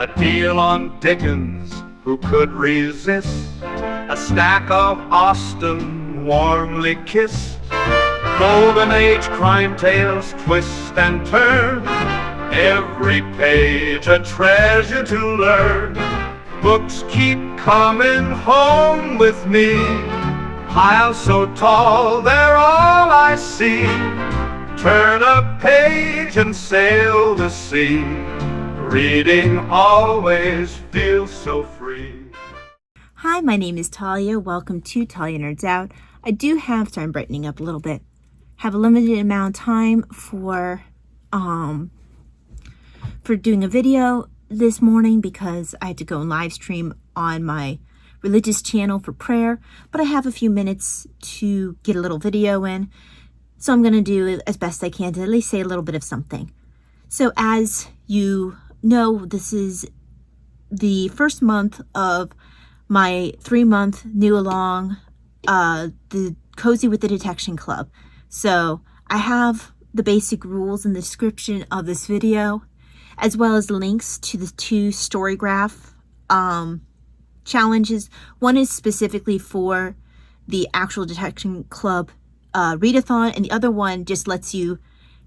A deal on Dickens, who could resist? A stack of Austen, warmly kissed. Golden Age crime tales twist and turn, every page a treasure to learn. Books keep coming home with me, piles so tall they're all I see. Turn a page and sail the sea, reading always feels so free. Hi, my name is Talia. Welcome to Talia Nerds Out. I do have, sorry, I'm brightening up a little bit. Have a limited amount of time for doing a video this morning because I had to go and live stream on my religious channel for prayer, but I have a few minutes to get a little video in, so I'm going to do it as best I can to at least say a little bit of something. So as you know, this is the first month of my 3-month new along, the Cozy with the Detection Club. So I have the basic rules in the description of this video, as well as links to the 2 Storygraph challenges. One is specifically for the actual Detection Club readathon, and the other one just lets you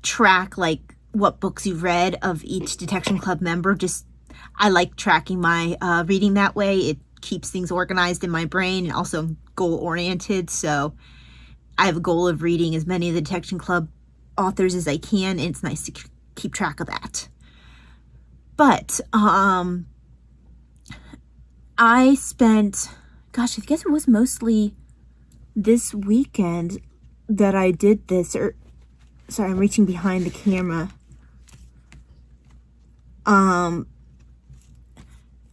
track like what books you've read of each Detection Club member. I like tracking my reading that way. It keeps things organized in my brain and also goal oriented. So I have a goal of reading as many of the Detection Club authors as I can, and it's nice to keep track of that. But I spent, gosh, I guess it was mostly this weekend that I did this. Or sorry, I'm reaching behind the camera.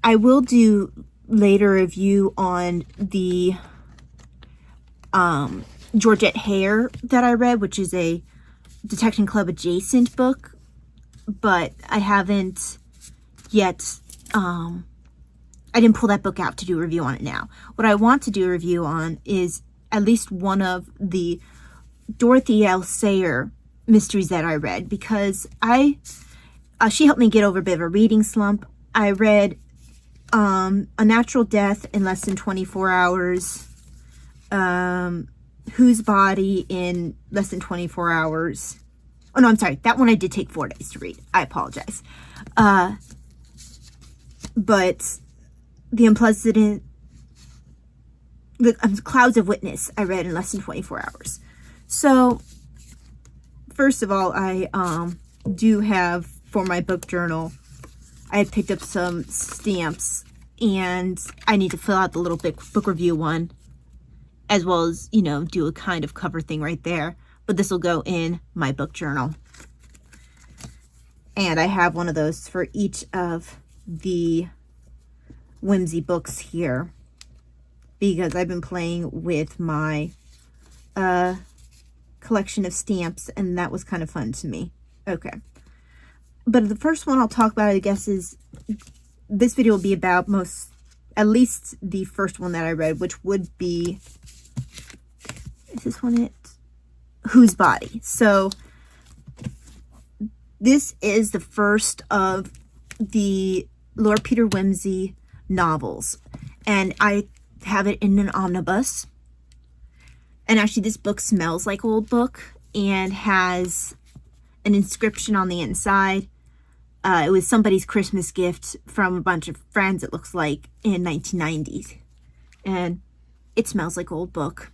I will do later a review on the Georgette Hare that I read, which is a Detection Club adjacent book, but I haven't yet, I didn't pull that book out to do a review on it now. What I want to do a review on is at least one of the Dorothy L. Sayre mysteries that I read, because she helped me get over a bit of a reading slump. I read A Natural Death in less than 24 hours, Whose Body in less than 24 hours. Oh no, I'm sorry, that one I did take 4 days to read. I apologize. But The Unpleasant, the Clouds of Witness, I read in less than 24 hours. So, first of all, I do have, for my book journal, I had picked up some stamps, and I need to fill out the little book review one, as well as, you know, do a kind of cover thing right there. But this will go in my book journal. And I have one of those for each of the Wimsey books here, because I've been playing with my collection of stamps, and that was kind of fun to me. Okay. But the first one I'll talk about, I guess, is this video will be about at least the first one that I read, which would be, is this one it? Whose Body. So this is the first of the Lord Peter Wimsey novels, and I have it in an omnibus. And actually this book smells like old book and has an inscription on the inside. It was somebody's Christmas gift from a bunch of friends, it looks like, in 1990s. And it smells like old book.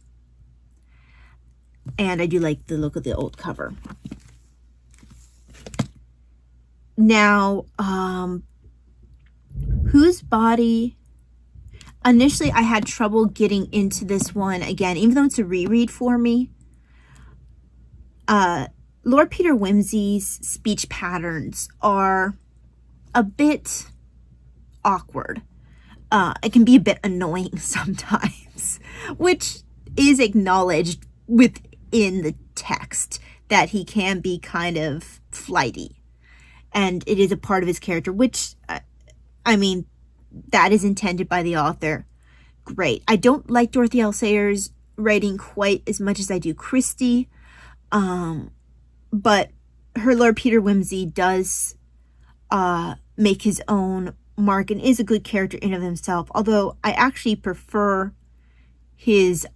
And I do like the look of the old cover. Now, Whose Body? Initially, I had trouble getting into this one again, even though it's a reread for me. Lord Peter Wimsey's speech patterns are a bit awkward. It can be a bit annoying sometimes, which is acknowledged within the text, that he can be kind of flighty. And it is a part of his character, which, I mean, that is intended by the author. Great. I don't like Dorothy L. Sayre's writing quite as much as I do Christie. But her Lord Peter Wimsey does make his own Mark and is a good character in of himself, although I actually prefer his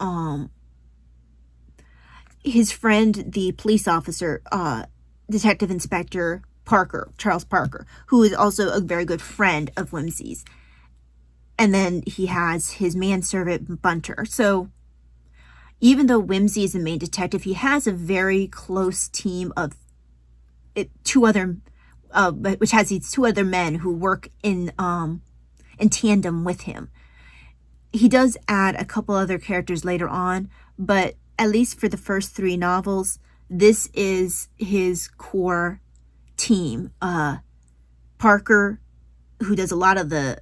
friend, the police officer, Detective Inspector Parker, Charles Parker, who is also a very good friend of Wimsey's. And then he has his manservant, Bunter. So even though Wimsey is the main detective, he has a very close team of which has these two other men who work in tandem with him. He does add a couple other characters later on, but at least for the first 3 novels, this is his core team. Parker, who does a lot of the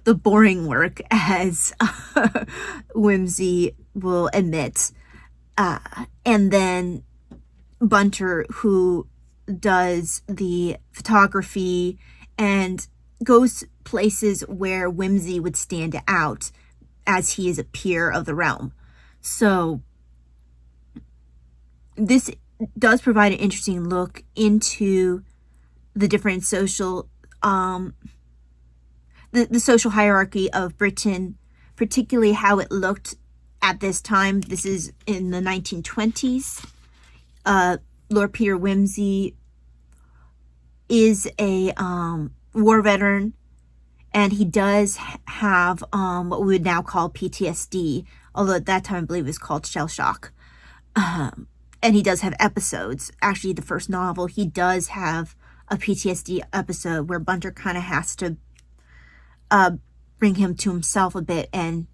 boring work, as Wimsey will admit, and then Bunter, who does the photography and goes places where Wimsey would stand out, as he is a peer of the realm. So this does provide an interesting look into the different social the social hierarchy of Britain, particularly how it looked at this time. This is in the 1920s. Lord Peter Wimsey is a war veteran, and he does have what we would now call PTSD, although at that time I believe it was called shell shock. And he does have episodes. Actually, the first novel, he does have a PTSD episode where Bunter kind of has to bring him to himself a bit and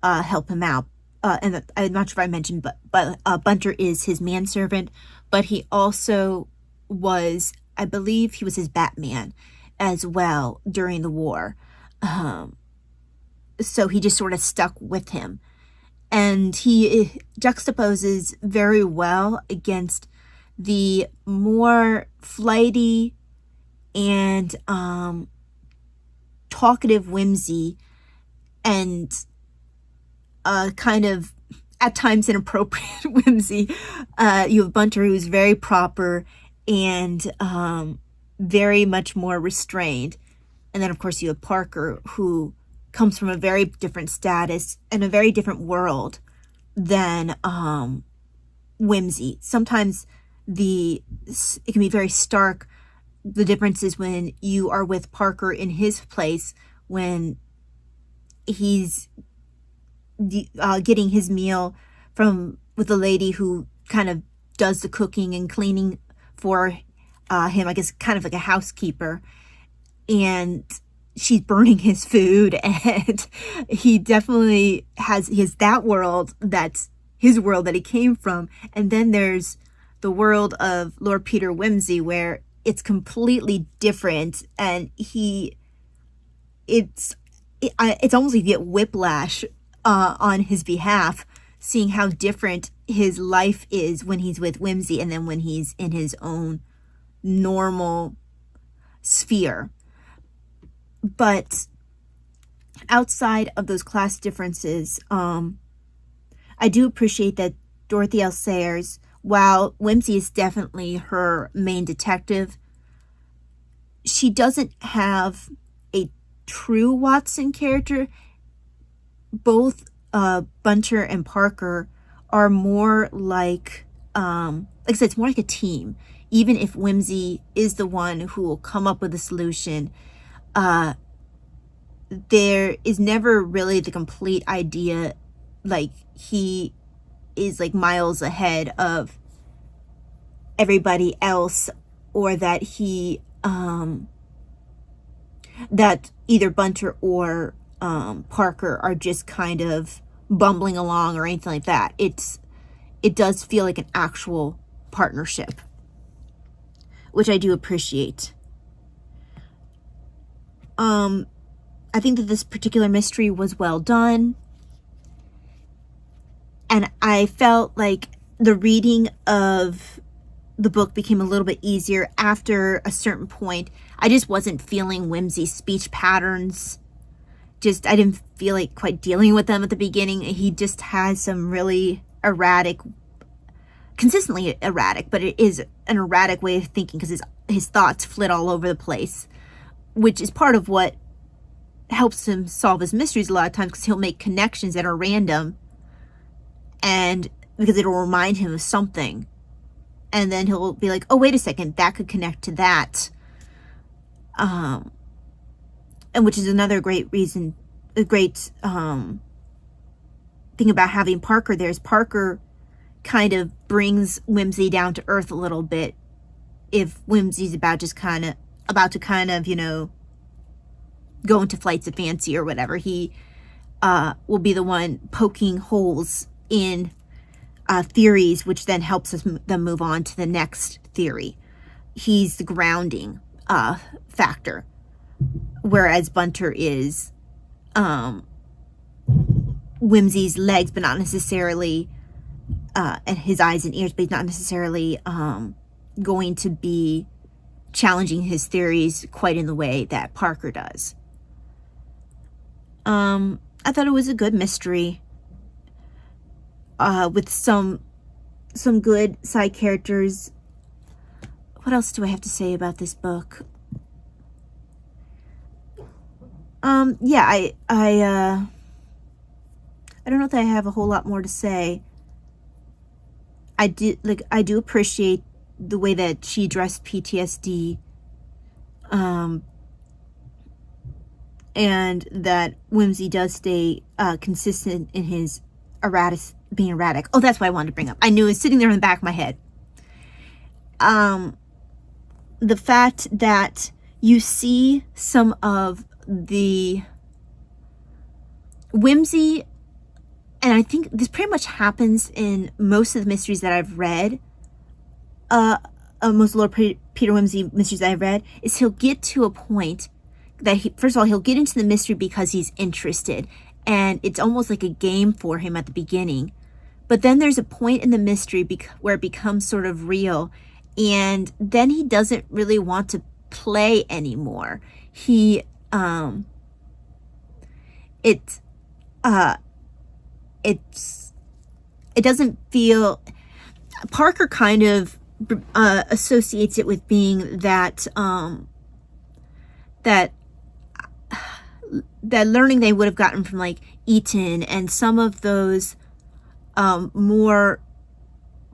help him out. And I'm not sure if I mentioned, but Bunter is his manservant, but he also was, I believe he was his Batman as well during the war. So he just sort of stuck with him. And he juxtaposes very well against the more flighty and talkative Wimsey and kind of at times inappropriate Wimsey. You have Bunter, who's very proper and very much more restrained. And then, of course, you have Parker, who comes from a very different status and a very different world than Wimsey. Sometimes it can be very stark, the differences when you are with Parker in his place, when he's getting his meal with a lady who kind of does the cooking and cleaning for him, I guess kind of like a housekeeper, and she's burning his food, and he definitely has that world that's his world that he came from. And then there's the world of Lord Peter Wimsey, where it's completely different, and it's almost like you get whiplash on his behalf, seeing how different his life is when he's with Wimsey and then when he's in his own normal sphere. But outside of those class differences, I do appreciate that Dorothy L. Sayers, while Wimsey is definitely her main detective, she doesn't have a true Watson character. Both Bunter and Parker are more like I said, it's more like a team. Even if Wimsey is the one who will come up with a solution, there is never really the complete idea, like he is like miles ahead of everybody else, or that he that either Bunter or Parker are just kind of bumbling along or anything like that. It does feel like an actual partnership, which I do appreciate. I think that this particular mystery was well done, and I felt like the reading of the book became a little bit easier after a certain point. I just wasn't feeling Wimsey's speech patterns. I didn't feel like quite dealing with them at the beginning. He just has some really consistently erratic, but it is an erratic way of thinking because his thoughts flit all over the place. which is part of what helps him solve his mysteries a lot of times, because he'll make connections that are random, and because it'll remind him of something, and then he'll be like, oh, wait a second, that could connect to that. And which is another great reason, a great thing about having Parker there, is Parker kind of brings Wimsey down to earth a little bit. If Wimsey's about to kind of, you know, go into flights of fancy or whatever, he will be the one poking holes in theories, which then helps them move on to the next theory. He's the grounding factor, whereas Bunter is Wimsey's legs, but not necessarily, and his eyes and ears, but he's not necessarily going to be challenging his theories quite in the way that Parker does. I thought it was a good mystery, with some good side characters. What else do I have to say about this book? Yeah, I don't know that I have a whole lot more to say. I do appreciate the way that she addressed PTSD, and that Wimsey does stay consistent in his being erratic. Oh, that's what I wanted to bring up. I knew it was sitting there in the back of my head. The fact that you see some of the Wimsey, and I think this pretty much happens in most of the mysteries that I've read, most Lord Peter Wimsey mysteries that I've read, is he'll get to a point that first of all, he'll get into the mystery because he's interested, and it's almost like a game for him at the beginning. But then there's a point in the mystery where it becomes sort of real, and then he doesn't really want to play anymore. It doesn't feel, Parker kind of associates it with being that learning they would have gotten from like Eton and some of those more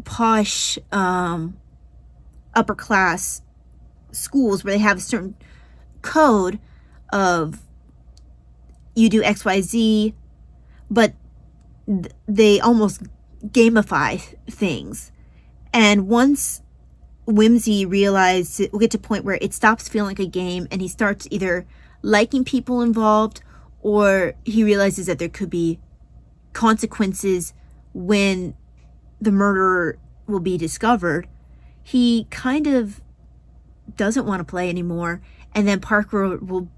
posh upper class schools, where they have a certain code of you do XYZ, but they almost gamify things. And once Wimsey realized, we'll get to a point where it stops feeling like a game, and he starts either liking people involved, or he realizes that there could be consequences when the murderer will be discovered. He kind of doesn't want to play anymore, and then Parker will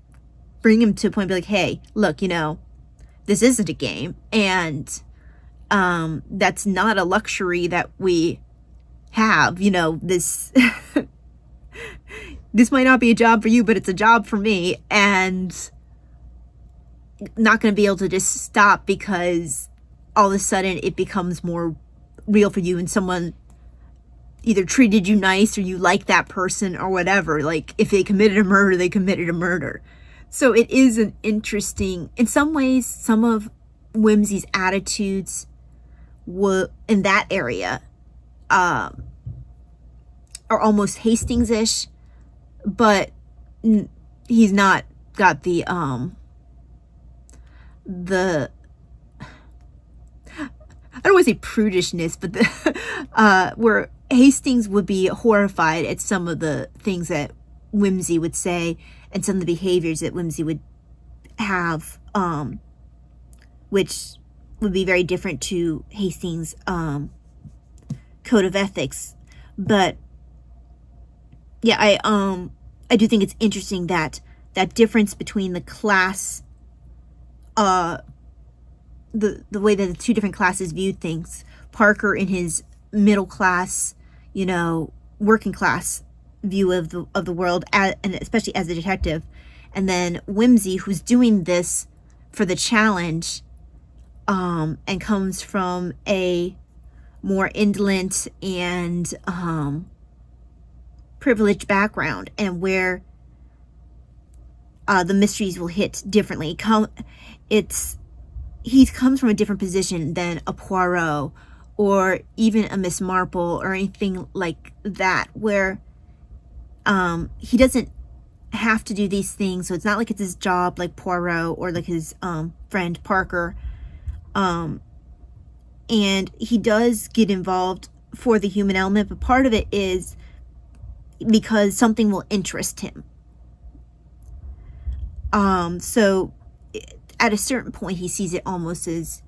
bring him to a point and be like, hey, look, you know, this isn't a game, and that's not a luxury that we have, you know, this this might not be a job for you, but it's a job for me, and not going to be able to just stop because all of a sudden it becomes more real for you and someone either treated you nice or you like that person or whatever. Like, if they committed a murder, they committed a murder. So it is an interesting, in some ways, some of Wimsey's attitudes were in that area are almost Hastings-ish, but he's not got the I don't want to say prudishness, but the where Hastings would be horrified at some of the things that Wimsey would say and some of the behaviors that Wimsey would have, which would be very different to Hastings' code of ethics. But yeah, I do think it's interesting that difference between the class, the way that the two different classes viewed things. Parker in his middle class, you know, working class view of the world, and especially as a detective, and then Wimsey, who's doing this for the challenge, and comes from a more indolent and privileged background, and where the mysteries will hit differently. He comes from a different position than a Poirot or even a Miss Marple or anything like that, where he doesn't have to do these things. So it's not like it's his job like Poirot or like his friend Parker. And he does get involved for the human element, but part of it is because something will interest him. So at a certain point, he sees it almost as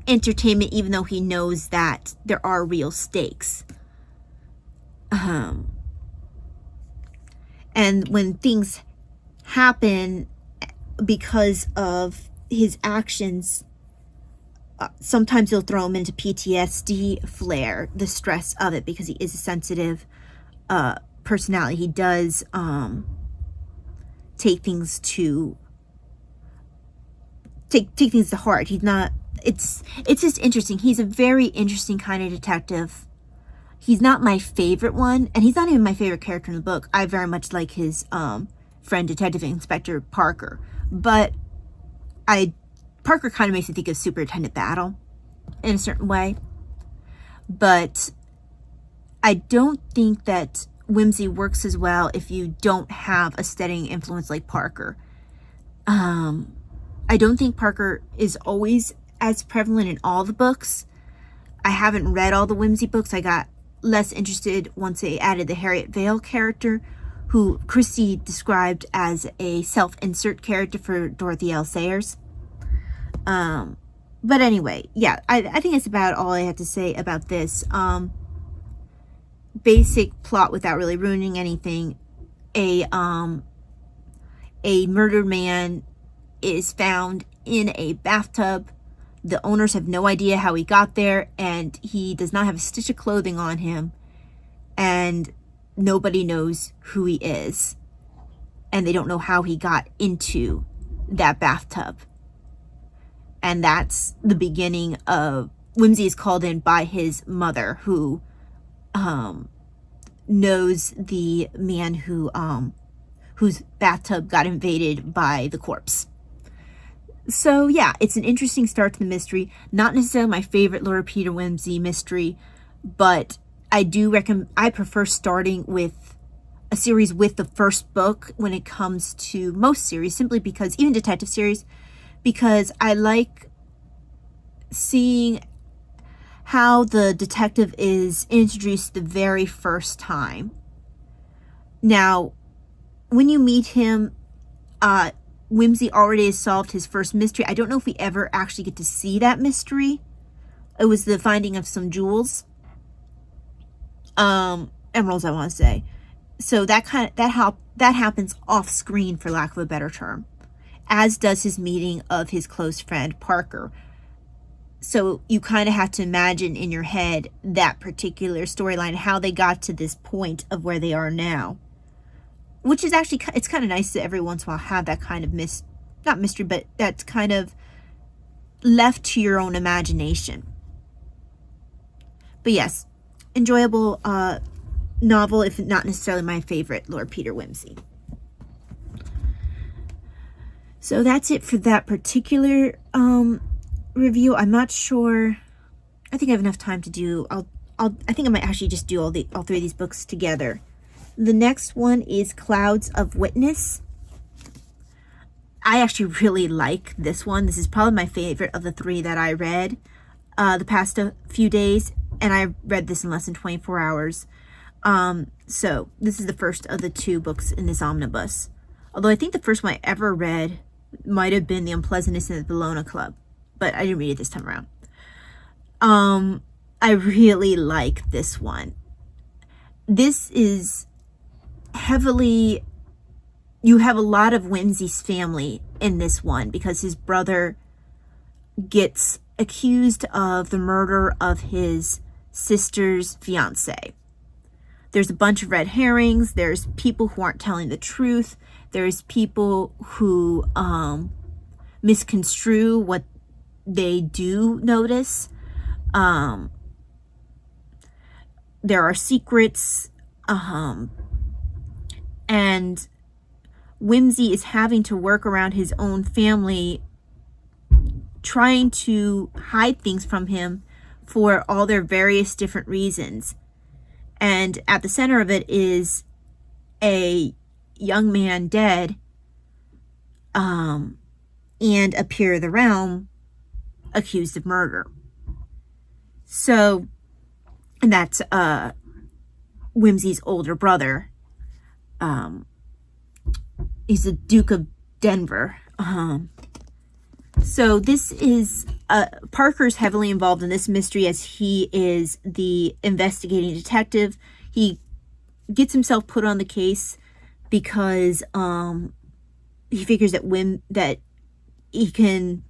entertainment, even though he knows that there are real stakes. And when things happen because of his actions, sometimes he'll throw him into PTSD flare, the stress of it, because he is a sensitive personality. He does take things to heart. He's not, it's just interesting. He's a very interesting kind of detective. He's not my favorite one, and he's not even my favorite character in the book. I very much like his friend, Detective Inspector Parker, but Parker kind of makes me think of Superintendent Battle in a certain way. But I don't think that Wimsey works as well if you don't have a steadying influence like Parker. I don't think Parker is always as prevalent in all the books. I haven't read all the Wimsey books. I got less interested once they added the Harriet Vale character, who Christie described as a self-insert character for Dorothy L. Sayers. But anyway, yeah, I think that's about all I have to say about this. Basic plot without really ruining anything. A murdered man is found in a bathtub. The owners have no idea how he got there, and he does not have a stitch of clothing on him, and nobody knows who he is, and they don't know how he got into that bathtub. And that's the beginning of Wimsey is called in by his mother, who knows the man whose bathtub got invaded by the corpse. So yeah, it's an interesting start to the mystery. Not necessarily my favorite Lord Peter Wimsey mystery, but I prefer starting with a series with the first book when it comes to most series, simply because, even detective series, because I like seeing how the detective is introduced the very first time. Now, when you meet him, Wimsey already has solved his first mystery. I don't know if we ever actually get to see that mystery. It was the finding of some jewels. Emeralds, I want to say. So that happens off screen, for lack of a better term, as does his meeting of his close friend Parker. So you kind of have to imagine in your head that particular storyline, how they got to this point of where they are now. Which is actually, it's kind of nice to every once in a while have that kind of not mystery, but that's kind of left to your own imagination. But yes, enjoyable novel, if not necessarily my favorite Lord Peter Wimsey. So that's it for that particular review. I'm not sure. I think I have enough time to do. I think I might actually just do all three of these books together. The next one is Clouds of Witness. I actually really like this one. This is probably my favorite of the three that I read the past few days, and I read this in less than 24 hours. So this is the first of the two books in this omnibus. Although I think the first one I ever read might have been The Unpleasantness in the Bologna Club, but I didn't read it this time around. I really like this one. This is heavily, you have a lot of Wimsey's family in this one, because his brother gets accused of the murder of his sister's fiance. There's a bunch of red herrings. There's people who aren't telling the truth. There's people who misconstrue what they do notice. There are secrets. And Wimsey is having to work around his own family, trying to hide things from him for all their various different reasons. And at the center of it is a young man dead, and a peer of the realm accused of murder. So, and that's Wimsey's older brother. He's the Duke of Denver. So this is, Parker's heavily involved in this mystery as he is the investigating detective. He gets himself put on the case because he figures that he can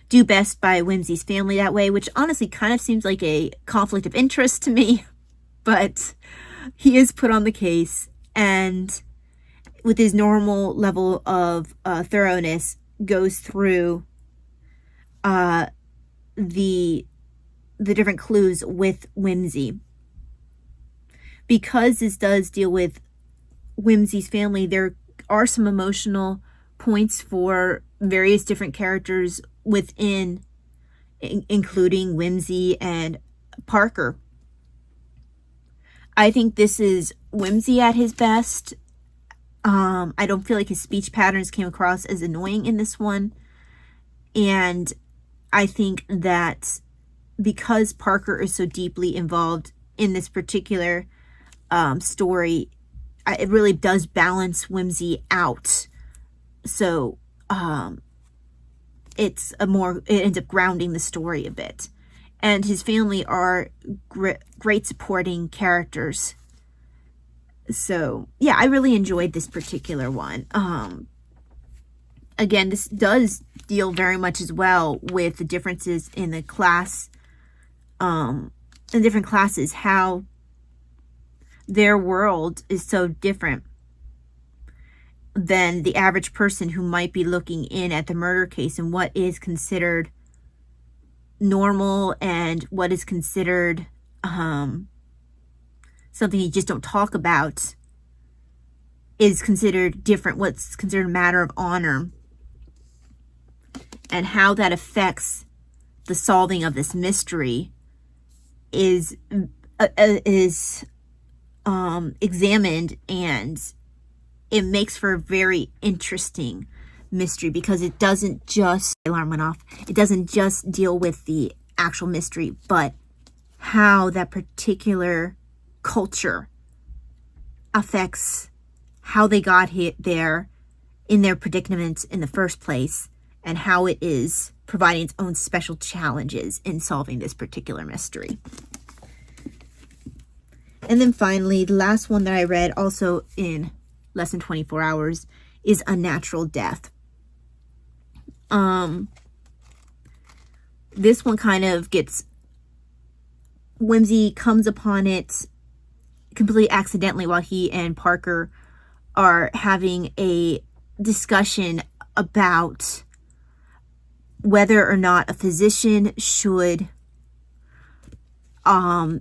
do best by Wimsey's family that way, which honestly kind of seems like a conflict of interest to me. But he is put on the case, and with his normal level of thoroughness, goes through the different clues with Wimsey. Because this does deal with Wimsey's family, there are some emotional points for various different characters within, including Wimsey and Parker. I think this is Wimsey at his best. I don't feel like his speech patterns came across as annoying in this one. And I think that because Parker is so deeply involved in this particular story, it really does balance Wimsey out. So it ends up grounding the story a bit. And his family are great supporting characters. So, yeah, I really enjoyed this particular one. Again, this does deal very much as well with the differences in the class, in different classes, how their world is so different than the average person who might be looking in at the murder case, and what is considered normal and what is considered something you just don't talk about is considered different, what's considered a matter of honor, and how that affects the solving of this mystery is examined, and it makes for a very interesting mystery, because it doesn't just, alarm went off, it doesn't just deal with the actual mystery, but how that particular culture affects how they got there in their predicament in the first place, and how it is providing its own special challenges in solving this particular mystery. And then finally, the last one that I read, also in less than 24 hours, is Unnatural Death. This one kind of gets, Wimsey comes upon it completely accidentally while he and Parker are having a discussion about whether or not a physician should have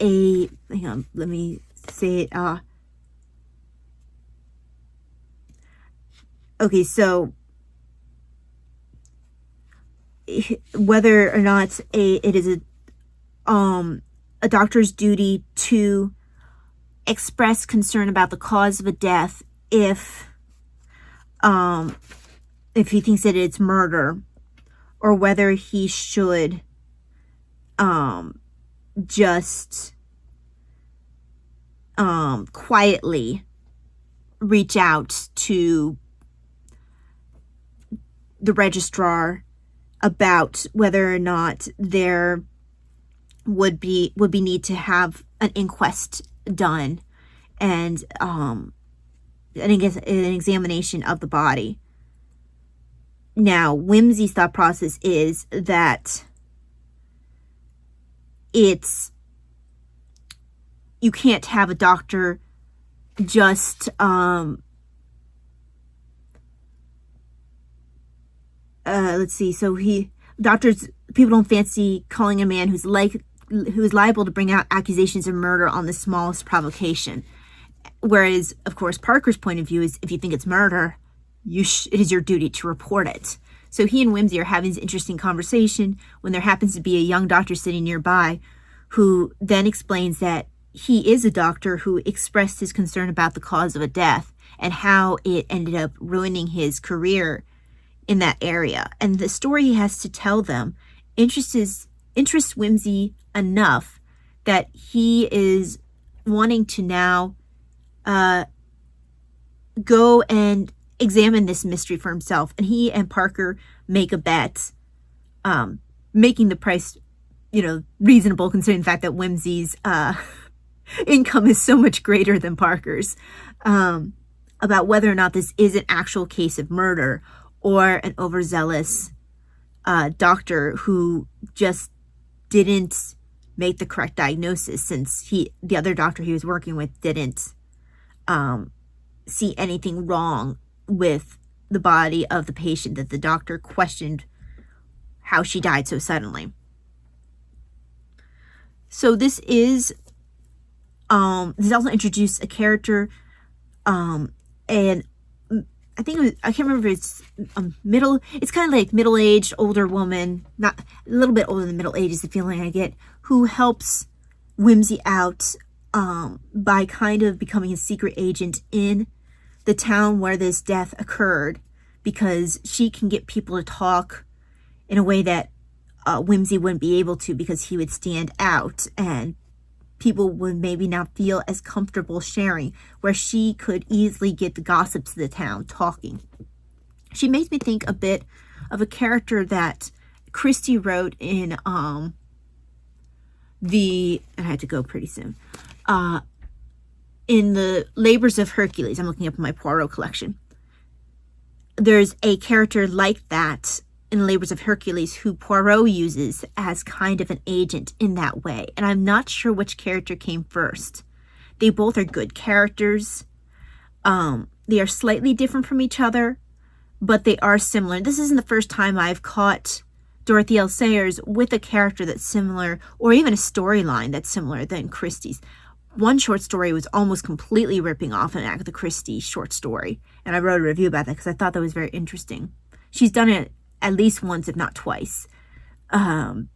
a, hang on, let me say it, okay, so whether or not it is a doctor's duty to express concern about the cause of a death if he thinks that it's murder, or whether he should just quietly reach out to the registrar about whether or not there would be need to have an inquest done, and an examination of the body. Now, Wimsey's thought process is that you can't have a doctor just let's see, so people don't fancy calling a man who is liable to bring out accusations of murder on the smallest provocation. Whereas, of course, Parker's point of view is if you think it's murder, it is your duty to report it. So he and Wimsey are having this interesting conversation when there happens to be a young doctor sitting nearby who then explains that he is a doctor who expressed his concern about the cause of a death and how it ended up ruining his career in that area. And the story he has to tell them interests Wimsey enough that he is wanting to now go and examine this mystery for himself. And he and Parker make a bet, making the price, reasonable considering the fact that Wimsey's income is so much greater than Parker's, about whether or not this is an actual case of murder or an overzealous doctor who just didn't make the correct diagnosis, since the other doctor he was working with didn't see anything wrong with the body of the patient, that the doctor questioned how she died so suddenly. So this also introduced a character, and I think I can't remember if it's it's kind of like middle-aged, older woman, not a little bit older than middle age is the feeling I get, who helps Wimsey out by kind of becoming a secret agent in the town where this death occurred, because she can get people to talk in a way that Wimsey wouldn't be able to, because he would stand out and people would maybe not feel as comfortable sharing, where she could easily get the gossips of the town talking. She makes me think a bit of a character that Christie wrote in and I had to go pretty soon, in the Labors of Hercules. I'm looking up in my Poirot collection. There's a character like that in Labors of Hercules who Poirot uses as kind of an agent in that way. And I'm not sure which character came first. They both are good characters. They are slightly different from each other, but they are similar. This isn't the first time I've caught Dorothy L. Sayers with a character that's similar, or even a storyline that's similar than Christie's. One short story was almost completely ripping off an Agatha Christie short story, and I wrote a review about that because I thought that was very interesting. She's done it at least once, if not twice. But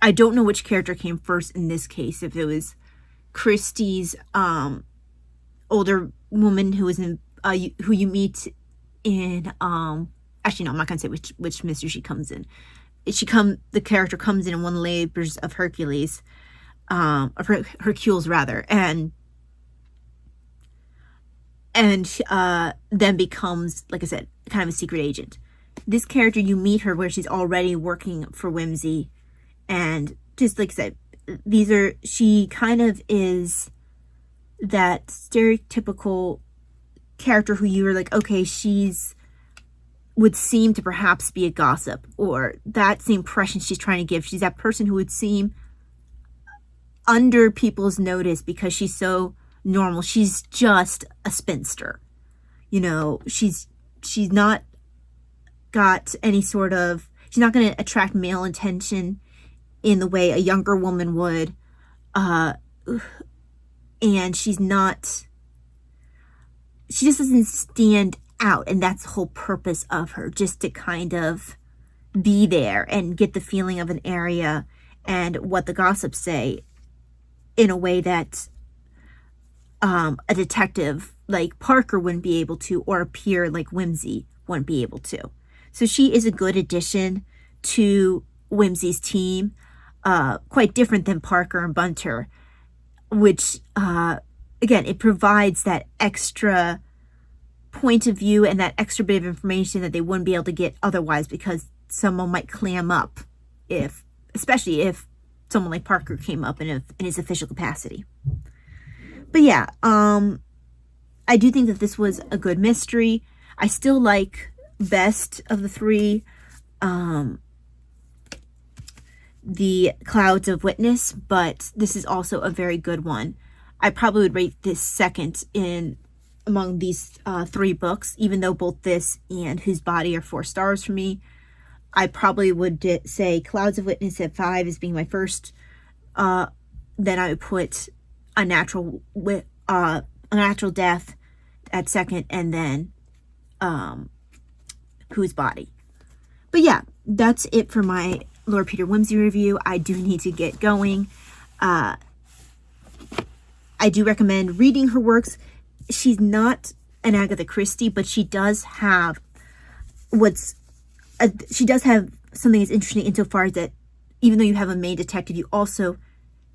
I don't know which character came first in this case, if it was Christie's older woman who was in who you meet in actually no, I'm not gonna say which mystery she comes in. The character comes in one Labors of Hercules, of Hercules rather, and then becomes, like I said, kind of a secret agent. This character, you meet her where she's already working for Wimsey, and just like I said, she kind of is that stereotypical character who you were like, okay, would seem to perhaps be a gossip, or that's the impression she's trying to give. She's that person who would seem under people's notice because she's so normal. She's just a spinster. She's not got any sort of, she's not going to attract male attention in the way a younger woman would. And she just doesn't stand out, and that's the whole purpose of her, just to kind of be there and get the feeling of an area and what the gossips say in a way that a detective like Parker wouldn't be able to, or a peer like Wimsey wouldn't be able to. So she is a good addition to Wimsey's team, quite different than Parker and Bunter, which again, it provides that extra point of view and that extra bit of information that they wouldn't be able to get otherwise, because someone might clam up, especially if someone like Parker came up in his official capacity. But yeah, I do think that this was a good mystery. I still like best of the three the Clouds of Witness, but this is also a very good one. I probably would rate this second among these three books, even though both this and Whose Body are 4 stars for me. I probably would say Clouds of Witness at 5 as being my first. Then I would put a natural death at second, and then Whose Body. But yeah, that's it for my Lord Peter Wimsey review. I do need to get going. I do recommend reading her works. She's not an Agatha Christie, but she does have something that's interesting insofar as that even though you have a main detective, you also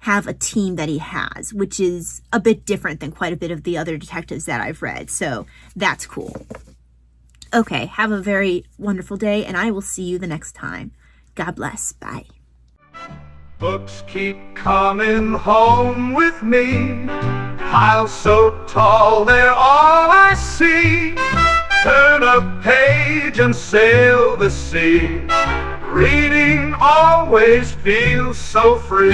have a team that he has, which is a bit different than quite a bit of the other detectives that I've read. So that's cool. Okay, have a very wonderful day, and I will see you the next time. God bless. Bye. Books keep coming home with me, piles so tall they're all I see. Turn a page and sail the sea. Reading always feels so free.